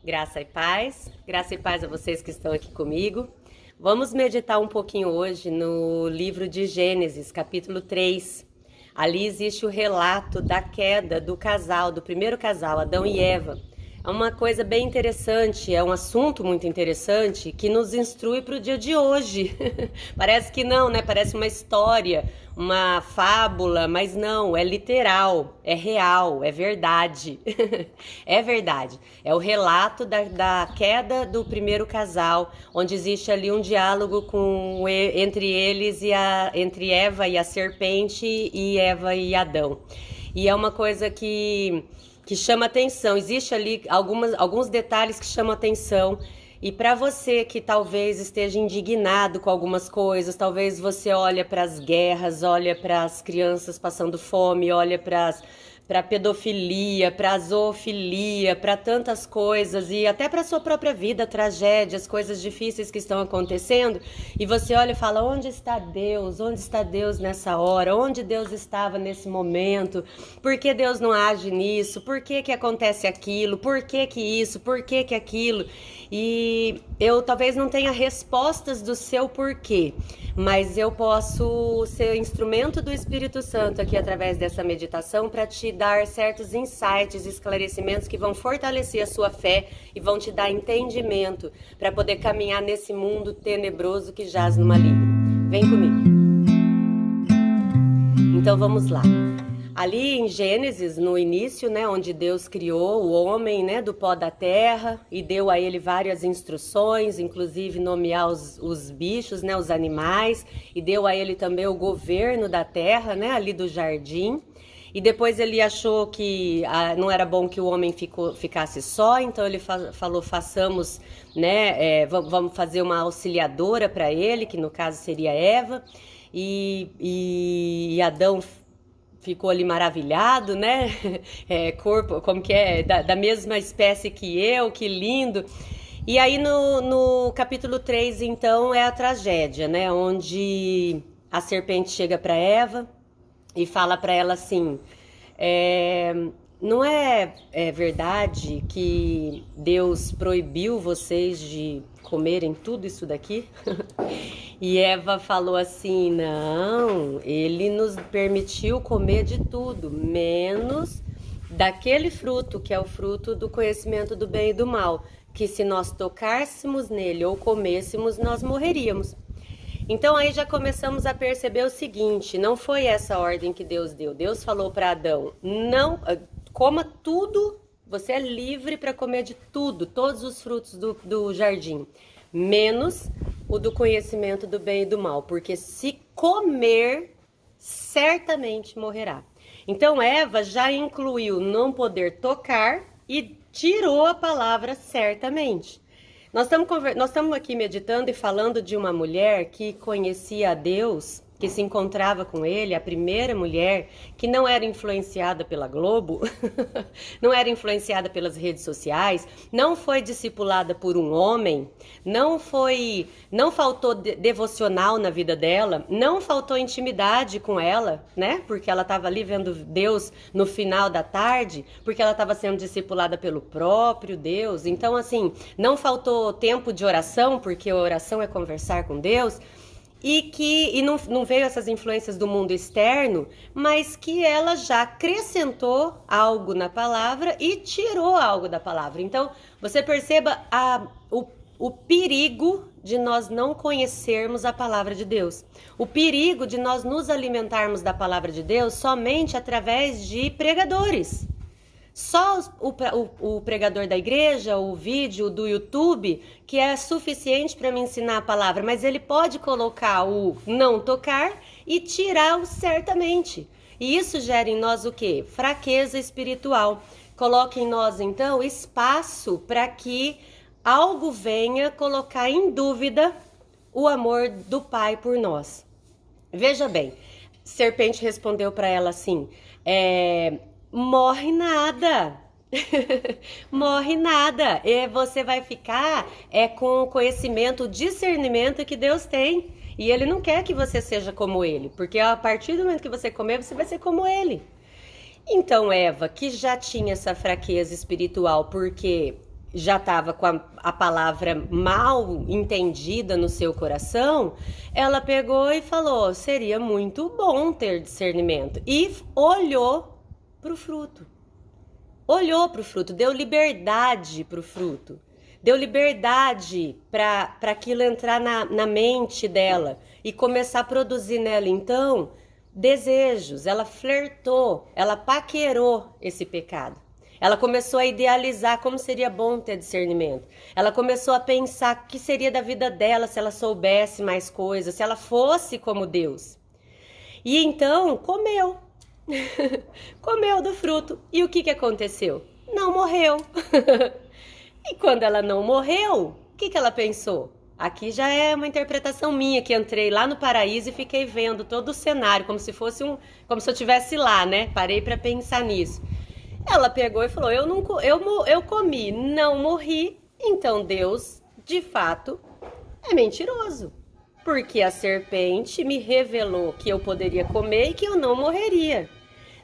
Graça e paz a vocês que estão aqui comigo. Vamos meditar um pouquinho hoje no livro de Gênesis, capítulo 3. Ali existe o relato da queda do casal, do primeiro casal, Adão e Eva. É uma coisa bem interessante, é um assunto muito interessante que nos instrui para o dia de hoje. Parece que não, né? Parece uma história, uma fábula, mas não, é literal, é real, é verdade. É verdade. É o relato da queda do primeiro casal, onde existe ali um diálogo entre eles entre Eva e a serpente e Eva e Adão. E é uma coisa que chama atenção. Existe ali alguns detalhes que chamam atenção. E para você que talvez esteja indignado com algumas coisas, talvez você olha para as guerras, olha para as crianças passando fome, olha para a pedofilia, para a zoofilia, para tantas coisas e até para a sua própria vida, tragédias, coisas difíceis que estão acontecendo, e você olha e fala: onde está Deus? Onde está Deus nessa hora? Onde Deus estava nesse momento? Por que Deus não age nisso? Por que que acontece aquilo? Por que que isso? Por que que aquilo? E eu talvez não tenha respostas do seu porquê, mas eu posso ser instrumento do Espírito Santo aqui através dessa meditação para te dar certos insights, esclarecimentos que vão fortalecer a sua fé e vão te dar entendimento para poder caminhar nesse mundo tenebroso que jaz no maligno. Vem comigo. Então vamos lá. Ali em Gênesis, no início, né, onde Deus criou o homem, né, do pó da terra e deu a ele várias instruções, inclusive nomear os bichos, né, os animais, e deu a ele também o governo da terra, né, ali do jardim. E depois ele achou que não era bom que o homem ficasse só, então ele falou: façamos, né, vamos fazer uma auxiliadora para ele, que no caso seria Eva, e Adão ficou ali maravilhado, né? Corpo, como que é? Da mesma espécie que eu, que lindo. E aí no capítulo 3, então, é a tragédia, né? Onde a serpente chega para Eva e fala para ela assim: não é verdade que Deus proibiu vocês de comerem tudo isso daqui? E Eva falou assim: não, ele nos permitiu comer de tudo, menos daquele fruto, que é o fruto do conhecimento do bem e do mal, que se nós tocássemos nele ou comêssemos, nós morreríamos. Então aí já começamos a perceber o seguinte: não foi essa a ordem que Deus deu. Deus falou para Adão: não, coma tudo, você é livre para comer de tudo, todos os frutos do jardim, menos o do conhecimento do bem e do mal, porque se comer, certamente morrerá. Então Eva já incluiu não poder tocar e tirou a palavra certamente. Nós estamos aqui meditando e falando de uma mulher que conhecia a Deus, que se encontrava com ele, a primeira mulher que não era influenciada pela Globo, não era influenciada pelas redes sociais, não foi discipulada por um homem, não faltou devocional na vida dela, não faltou intimidade com ela, né? Porque ela estava ali vendo Deus no final da tarde, porque ela estava sendo discipulada pelo próprio Deus. Então, assim, não faltou tempo de oração, porque a oração é conversar com Deus. E não veio essas influências do mundo externo, mas que ela já acrescentou algo na palavra e tirou algo da palavra. Então, você perceba o perigo de nós não conhecermos a palavra de Deus. O perigo de nós nos alimentarmos da palavra de Deus somente através de pregadores. Só o pregador da igreja, o vídeo do YouTube, que é suficiente para me ensinar a palavra, mas ele pode colocar o não tocar e tirar o certamente. E isso gera em nós o quê? Fraqueza espiritual. Coloca em nós, então, espaço para que algo venha colocar em dúvida o amor do Pai por nós. Veja bem, serpente respondeu para ela assim: morre nada, morre nada, e você vai ficar com o conhecimento, o discernimento que Deus tem, e Ele não quer que você seja como Ele, porque a partir do momento que você comer, você vai ser como Ele. Então Eva, que já tinha essa fraqueza espiritual, porque já estava com a palavra mal entendida no seu coração, ela pegou e falou: seria muito bom ter discernimento. E olhou para o fruto. Olhou para o fruto, deu liberdade para o fruto. Deu liberdade para aquilo entrar na mente dela e começar a produzir nela, então, desejos. Ela flertou, ela paquerou esse pecado. Ela começou a idealizar como seria bom ter discernimento. Ela começou a pensar o que seria da vida dela se ela soubesse mais coisas, se ela fosse como Deus. E então comeu. Comeu do fruto. E o que aconteceu? Não morreu. E quando ela não morreu, o que ela pensou? Aqui já é uma interpretação minha, que entrei lá no paraíso e fiquei vendo todo o cenário, como se eu estivesse lá, né? Parei para pensar nisso. Ela pegou e falou: eu comi, não morri, então Deus, de fato, é mentiroso. Porque a serpente me revelou que eu poderia comer e que eu não morreria.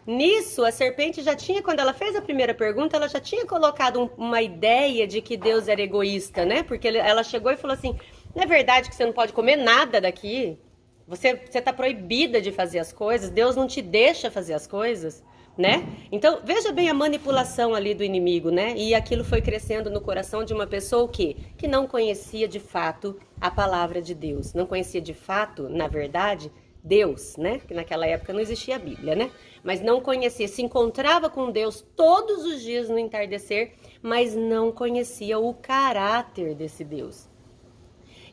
Nisso, a serpente já tinha, quando ela fez a primeira pergunta, ela já tinha colocado uma ideia de que Deus era egoísta, né? Porque ela chegou e falou assim: não é verdade que você não pode comer nada daqui? Você está proibida de fazer as coisas, Deus não te deixa fazer as coisas, né? Então, veja bem a manipulação ali do inimigo, né? E aquilo foi crescendo no coração de uma pessoa que não conhecia de fato a palavra de Deus, não conhecia de fato, na verdade, Deus, né? Que naquela época não existia a Bíblia, né? Mas não conhecia, se encontrava com Deus todos os dias no entardecer, mas não conhecia o caráter desse Deus.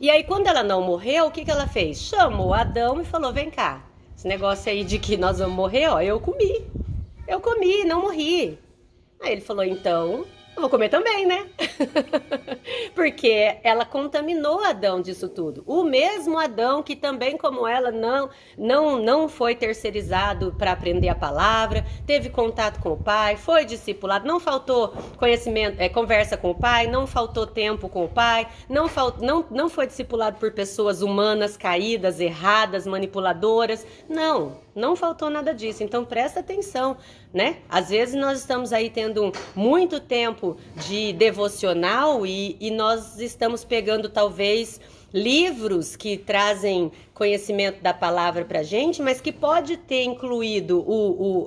E aí, quando ela não morreu, o que ela fez? Chamou Adão e falou: vem cá, esse negócio aí de que nós vamos morrer, ó, eu comi, não morri. Aí ele falou: então, eu vou comer também, né? Porque ela contaminou Adão disso tudo. O mesmo Adão que também, como ela, não foi terceirizado para aprender a palavra, teve contato com o pai, foi discipulado, não faltou conhecimento, conversa com o pai, não faltou tempo com o pai, não foi discipulado por pessoas humanas, caídas, erradas, manipuladoras. Não faltou nada disso. Então presta atenção, né? Às vezes nós estamos aí tendo muito tempo de devocional e nós estamos pegando talvez livros que trazem conhecimento da palavra pra gente, mas que pode ter incluído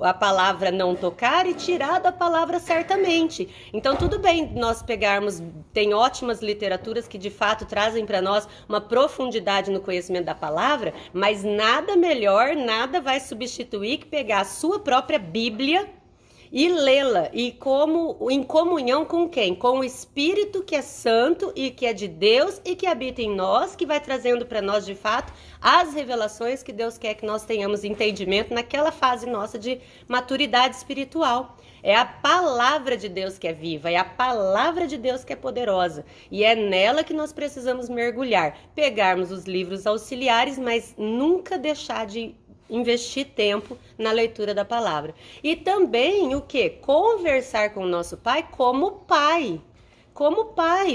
a palavra não tocar e tirado a palavra certamente. Então tudo bem nós pegarmos, tem ótimas literaturas que de fato trazem para nós uma profundidade no conhecimento da palavra, mas nada melhor, nada vai substituir que pegar a sua própria Bíblia e lê-la, e em comunhão com quem? Com o Espírito que é santo e que é de Deus e que habita em nós, que vai trazendo para nós de fato as revelações que Deus quer que nós tenhamos entendimento naquela fase nossa de maturidade espiritual. É a palavra de Deus que é viva, é a palavra de Deus que é poderosa, e é nela que nós precisamos mergulhar, pegarmos os livros auxiliares, mas nunca deixar de investir tempo na leitura da palavra. E também o que? Conversar com o nosso pai,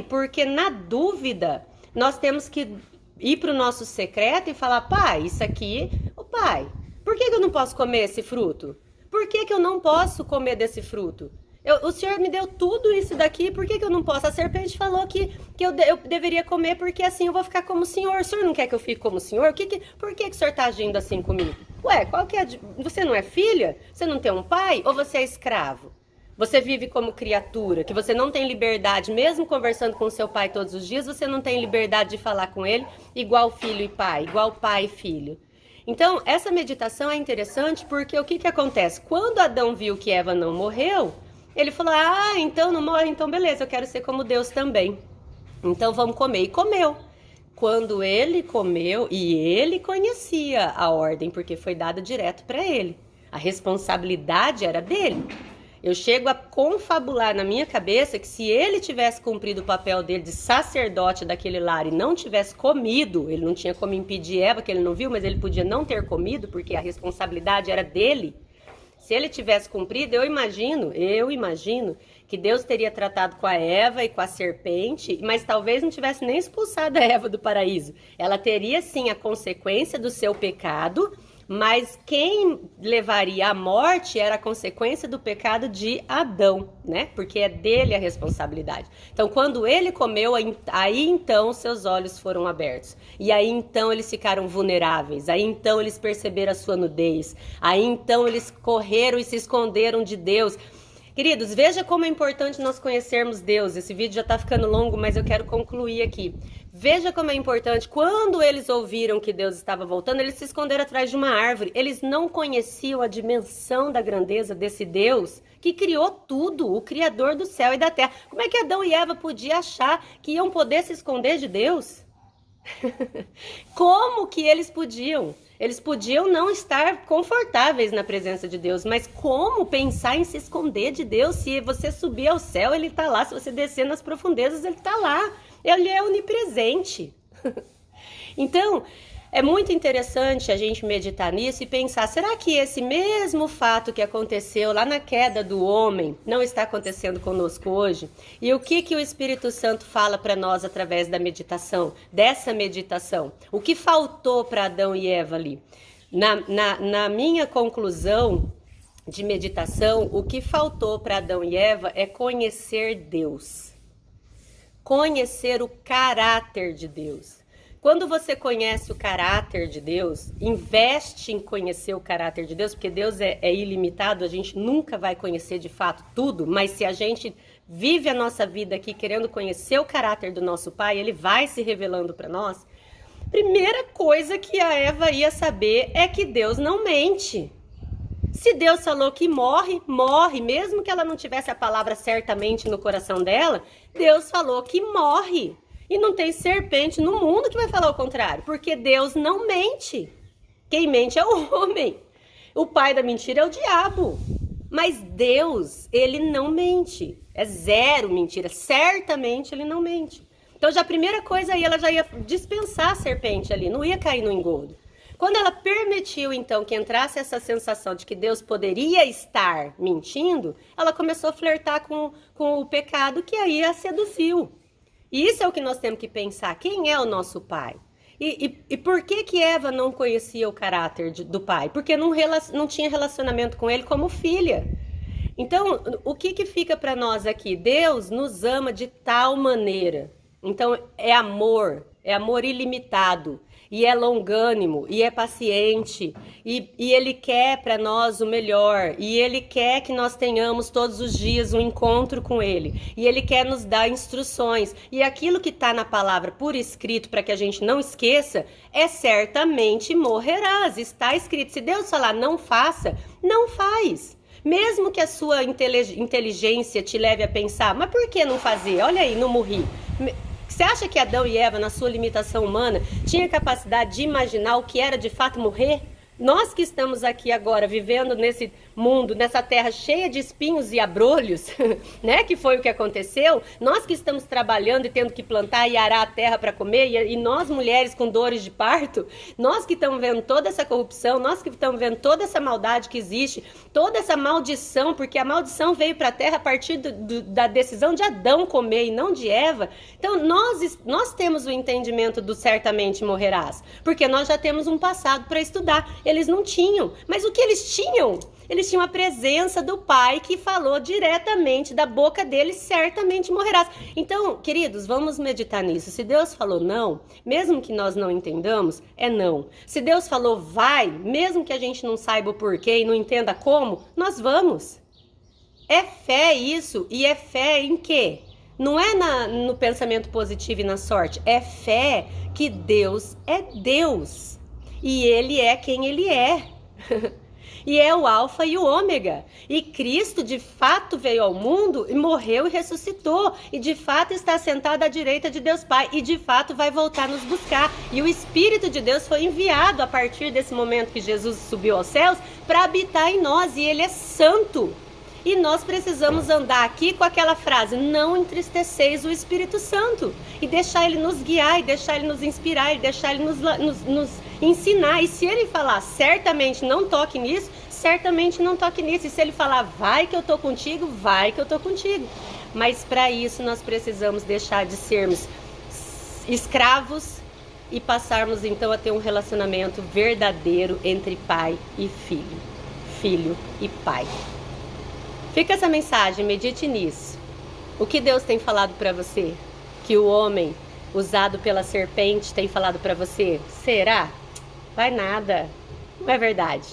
porque na dúvida nós temos que ir para o nosso secreto e falar: pai, isso aqui, pai, por que eu não posso comer esse fruto? Por que eu não posso comer desse fruto? O Senhor me deu tudo isso daqui, por que eu não posso? A serpente falou que eu deveria comer porque assim eu vou ficar como o Senhor. O Senhor não quer que eu fique como o Senhor? Por que o Senhor está agindo assim comigo? Ué, qual que é? Você não é filha? Você não tem um pai? Ou você é escravo? Você vive como criatura, que você não tem liberdade, mesmo conversando com seu pai todos os dias, você não tem liberdade de falar com ele igual filho e pai, igual pai e filho. Então, essa meditação é interessante porque o que acontece? Quando Adão viu que Eva não morreu, ele falou: ah, então não morre, então beleza, eu quero ser como Deus também. Então vamos comer. E comeu. Quando ele comeu, e ele conhecia a ordem, porque foi dada direto para ele. A responsabilidade era dele. Eu chego a confabular na minha cabeça que se ele tivesse cumprido o papel dele de sacerdote daquele lar e não tivesse comido, ele não tinha como impedir Eva, que ele não viu, mas ele podia não ter comido, porque a responsabilidade era dele. Se ele tivesse cumprido, eu imagino que Deus teria tratado com a Eva e com a serpente, mas talvez não tivesse nem expulsado a Eva do paraíso. Ela teria sim a consequência do seu pecado, mas quem levaria à morte era a consequência do pecado de Adão, né? Porque é dele a responsabilidade. Então, quando ele comeu, aí então seus olhos foram abertos. E aí então eles ficaram vulneráveis. Aí então eles perceberam a sua nudez. Aí então eles correram e se esconderam de Deus. Queridos, veja como é importante nós conhecermos Deus. Esse vídeo já está ficando longo, mas eu quero concluir aqui. Veja como é importante. Quando eles ouviram que Deus estava voltando, eles se esconderam atrás de uma árvore. Eles não conheciam a dimensão da grandeza desse Deus que criou tudo, o Criador do céu e da terra. Como é que Adão e Eva podiam achar que iam poder se esconder de Deus? Como que eles podiam? Eles podiam não estar confortáveis na presença de Deus, mas como pensar em se esconder de Deus? Se você subir ao céu, ele está lá. Se você descer nas profundezas, ele está lá. Ele é onipresente. Então, é muito interessante a gente meditar nisso e pensar, será que esse mesmo fato que aconteceu lá na queda do homem não está acontecendo conosco hoje? E o que o Espírito Santo fala para nós através da meditação, dessa meditação? O que faltou para Adão e Eva ali? Na minha conclusão de meditação, o que faltou para Adão e Eva é conhecer Deus. Conhecer o caráter de Deus. Quando você conhece o caráter de Deus, investe em conhecer o caráter de Deus, porque Deus é ilimitado, a gente nunca vai conhecer de fato tudo, mas se a gente vive a nossa vida aqui querendo conhecer o caráter do nosso Pai, Ele vai se revelando para nós. Primeira coisa que a Eva ia saber é que Deus não mente. Se Deus falou que morre, morre, mesmo que ela não tivesse a palavra certamente no coração dela, Deus falou que morre. E não tem serpente no mundo que vai falar o contrário, porque Deus não mente. Quem mente é o homem. O pai da mentira é o diabo. Mas Deus, ele não mente. É zero mentira. Certamente ele não mente. Então já a primeira coisa aí, ela já ia dispensar a serpente ali, não ia cair no engodo. Quando ela permitiu, então, que entrasse essa sensação de que Deus poderia estar mentindo, ela começou a flertar com o pecado que aí a seduziu. E isso é o que nós temos que pensar. Quem é o nosso pai? E por que Eva não conhecia o caráter do pai? Porque não tinha relacionamento com ele como filha. Então, o que fica para nós aqui? Deus nos ama de tal maneira. Então, é amor ilimitado. E é longânimo, e é paciente, e Ele quer para nós o melhor, e Ele quer que nós tenhamos todos os dias um encontro com Ele, e Ele quer nos dar instruções, e aquilo que está na palavra por escrito, para que a gente não esqueça, é certamente morrerás, está escrito. Se Deus falar não faça, não faz. Mesmo que a sua inteligência te leve a pensar, mas por que não fazer? Olha aí, não morri. Você acha que Adão e Eva, na sua limitação humana, tinham capacidade de imaginar o que era de fato morrer? Nós que estamos aqui agora, vivendo nesse mundo, nessa terra cheia de espinhos e abrolhos, né? Que foi o que aconteceu. Nós que estamos trabalhando e tendo que plantar e arar a terra para comer, e nós mulheres com dores de parto, nós que estamos vendo toda essa corrupção, nós que estamos vendo toda essa maldade que existe, toda essa maldição, porque a maldição veio para a terra a partir da decisão de Adão comer e não de Eva. Então nós temos o entendimento do certamente morrerás, porque nós já temos um passado para estudar. Eles não tinham, mas o que eles tinham? Eles tinham a presença do Pai que falou diretamente da boca deles, certamente morrerás. Então, queridos, vamos meditar nisso. Se Deus falou não, mesmo que nós não entendamos, é não. Se Deus falou vai, mesmo que a gente não saiba o porquê e não entenda como, nós vamos. É fé isso, e é fé em quê? Não é no pensamento positivo e na sorte, é fé que Deus é Deus. E Ele é quem Ele é. E é o alfa e o ômega. E Cristo de fato veio ao mundo e morreu e ressuscitou. E de fato está sentado à direita de Deus Pai. E de fato vai voltar nos buscar. E o Espírito de Deus foi enviado a partir desse momento que Jesus subiu aos céus para habitar em nós. E Ele é santo. E nós precisamos andar aqui com aquela frase: não entristeceis o Espírito Santo. E deixar Ele nos guiar, e deixar Ele nos inspirar, e deixar Ele nos ensinar. E se Ele falar certamente não toque nisso, certamente não toque nisso. E se Ele falar vai que eu tô contigo, vai que eu tô contigo. Mas para isso nós precisamos deixar de sermos escravos e passarmos então a ter um relacionamento verdadeiro entre pai e filho, filho e pai. Fica essa mensagem, medite nisso. O que Deus tem falado para você? Que o homem usado pela serpente tem falado para você? Será? Vai nada. Não é verdade.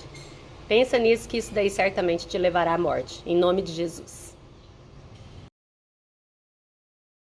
Pensa nisso, que isso daí certamente te levará à morte. Em nome de Jesus.